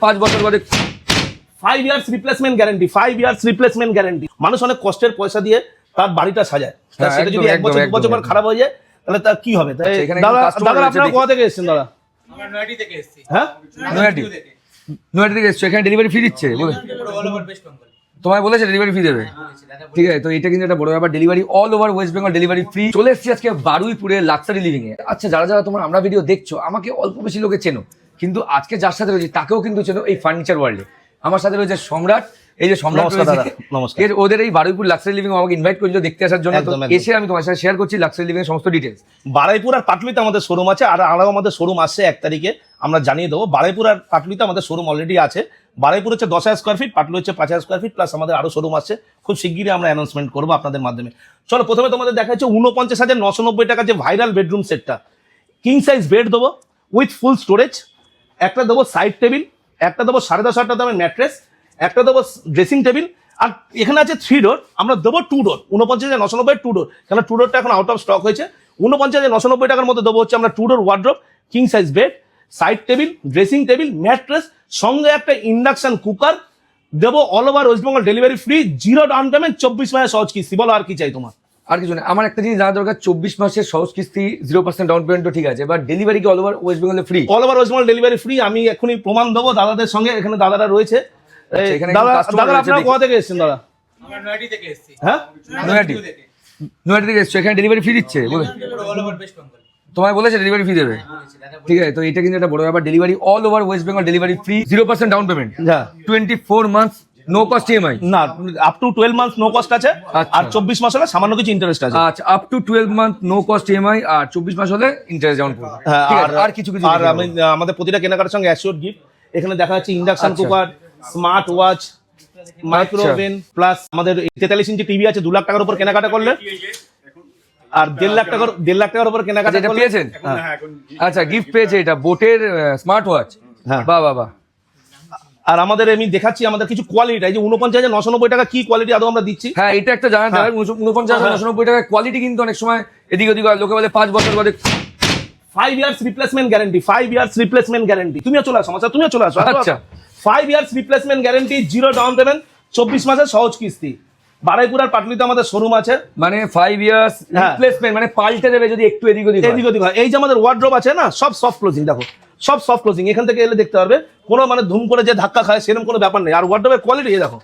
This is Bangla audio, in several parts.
5 বছর বাদে 5 years replacement guarantee, 5 years replacement guarantee. মানুষ অনেক কষ্টের পয়সা দিয়ে তার বাড়িটা সাজায়, সেটা যদি 1 বছর 2 বছর পর খারাপ হয়ে যায় তাহলে তার কি হবে? দাদা আপনারা কোথা থেকে এসেছেন দাদা? আমরা নয়টি থেকে এসেছি। হ্যাঁ, নয়টি থেকে এসছো, এখানে ডেলিভারি ফ্রি দিচ্ছে অল ওভার ওয়েস্ট বেঙ্গল। তোমায় বলেছে ডেলিভারি ফ্রি দেবে, ঠিক আছে? তো এটা কিন্তু একটা বড় ব্যাপার, delivery all over West Bengal delivery free. চলে এসেছি আজকে বারুইপুরে লাক্সারি লিভিং এ। আচ্ছা, যারা যারা তোমার আমরা ভিডিও দেখছো, আমাকে অল্প বেশি লোকে চেনো, কিন্তু আজকে যার সাথে রয়েছে তাকেও কিন্তু চেনো এই ফার্নিচার ওয়ার্ল্ডে। আমার সাথে রয়েছে সম্রাট। এই যে সম্রাট রয়েছে, ওদের এই বারুইপুর লাক্সারি লিভিং আমাকে ইনভাইট করেছিল দেখতে আসার জন্য। এসে আমি তোমার সাথে শেয়ার করছি লাক্সারি লিভিং এর সমস্ত ডিটেলস। বারুইপুর আর পাটুলিতে আমাদের শোরুম আছে, আর আরও আমাদের শোরুম আসছে 1 তারিখে, আমরা জানিয়ে দেবো। বারুইপুর আর পাটুলিতে আমাদের শোরুম অলরেডি আছে। বারুইপুর হচ্ছে 10,000 স্কোয়ার ফিট, পাটুলি হচ্ছে 5,000 স্কোয়ার ফিট, প্লাস আমাদের আরও শোরুম আসছে। খুব শিগগিরই আমরা অ্যানাউন্সমেন্ট করবো আপনাদের মাধ্যমে। চলো, প্রথমে তোমাদের দেখা যাচ্ছে 49,990 টাকা যে ভাইরাল বেডরুম সেটটা, কিং সাইজ বেড দেবো উইথ ফুল স্টোরেজ, একটা দেবো সাইড টেবিল, একটা দেবো 10,500 দামের ম্যাট্রেস, একটা দেবো ড্রেসিং টেবিল, আর এখানে আছে 3 ডোর, আমরা দেবো 2 ডোর। 49,990 2 ডোর, কারণ 2 ডোরটা এখন আউট অফ স্টক হয়েছে। 49,990 টাকার মধ্যে দেবো হচ্ছে আমরা 2 ডোর wardrobe, king size bed, side table, dressing table, mattress, সঙ্গে একটা ইন্ডাকশন কুকার দেবো। All over West Bengal delivery free, 0 down payment, 24 মাসের সহজ কিস্তি। বলো আর কি চাই তোমার? আর কিছু না, আমার একটা জিনিস জানা দরকার, 24 মাসের সহজ কিস্তি, 0% ডাউন পেমেন্টও ঠিক আছে, বাট ডেলিভারি কি অল ওভার ওয়েস্ট বেঙ্গলে free? All over West Bengal delivery free. আমি এখনই প্রমাণ দেবো দাদাদের সঙ্গে, এখানে দাদারা রয়েছে। দাদা আপনারা কোথা থেকে এসেছেন দাদা? আমরা নয়টি থেকে এসেছি। হ্যাঁ, নয়টি থেকে এসছো, এখানে ডেলিভারি ফ্রি দিচ্ছে, অল ওভার ওয়েস্ট বেঙ্গল। তোমায় বলেছে ডেলিভারি ফ্রি দেবে, ঠিক আছে? তো এটা কিন্তু একটা বড় ব্যাপার, delivery all over West Bengal delivery free, 0% down payment, 24 months no cost EMI. না, up to 12 months no cost আছে, আর 24 মাস হলে সামান্য কিছু ইন্টারেস্ট আছে। আচ্ছা, up to 12 month no cost EMI, আর 24 মাস হলে ইন্টারেস্ট যেমন পড়বে। আর কিছু কিছু, আর আমাদের প্রতিটা কেনাকাটার সঙ্গে অ্যাসিওর গিফট। এখানে দেখা যাচ্ছে induction cooker, smart watch, microwave oven, plus আমাদের 43 ইঞ্চি টিভি আছে 2 লাখ টাকার উপর কেনাকাটা করলে, আর 1.5 লাখ টাকার উপর কেনাকাটা এটা করলে পেয়েছেন। আচ্ছা, গিফট পেয়েছে এটা বোটের স্মার্ট ওয়াচ। হ্যাঁ, বাহ বাহ বাহ। আর আমাদের আমি দেখাচ্ছি আমাদের কিছু কোয়ালিটি, এই যে 49,990 টাকা কি কোয়ালিটি আদৌ আমরা দিচ্ছি। হ্যাঁ, এটা একটা জানা দরকার, 49,990 টাকা কোয়ালিটি কিন্তু অনেক সময় এদিক ওদিক হয়, লোকে বলে 5 বছর বাদে 5 years replacement guarantee, 5 years replacement guarantee. তুমিও চলে আসো, আচ্ছা তুমিও চলে আসো। আচ্ছা, 5 years replacement guarantee, 0 down payment, 24 মাসের সহজ কিস্তি। বারুইপুর আর পাটুলিতে আমাদের শোরুম আছে। মানে 5 ইয়ার্স রিপ্লেসমেন্ট, মানে পাল্টে দেবে যদি একটু এদিক ওদিক হয়। এই যে আমাদের ওয়ার্ড্রপ আছে না, সব সফট ক্লোজিং, দেখো সব সফট ক্লোজিং। এখান থেকে এলে দেখতে পারবে, কোনো মানে ধুম করে যে ধাক্কা খায় সেরকম কোনো ব্যাপার নেই। আর ওয়ার্ড্রপের কোয়ালিটি দেখো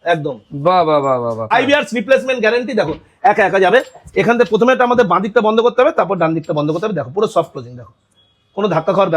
একদম। বাহ বাহ বাহ বাহ। 5 ইয়ার্স রিপ্লেসমেন্ট গ্যারান্টি, দেখো একা একা যাবে। এখান থেকে প্রথমে আমাদের বাঁ দিকটা বন্ধ করতে হবে, তারপর ডান দিকটা বন্ধ করতে হবে। দেখো পুরো সফট ক্লোজিং, দেখো কোনো ধাক্কা খাওয়ার ব্যাপার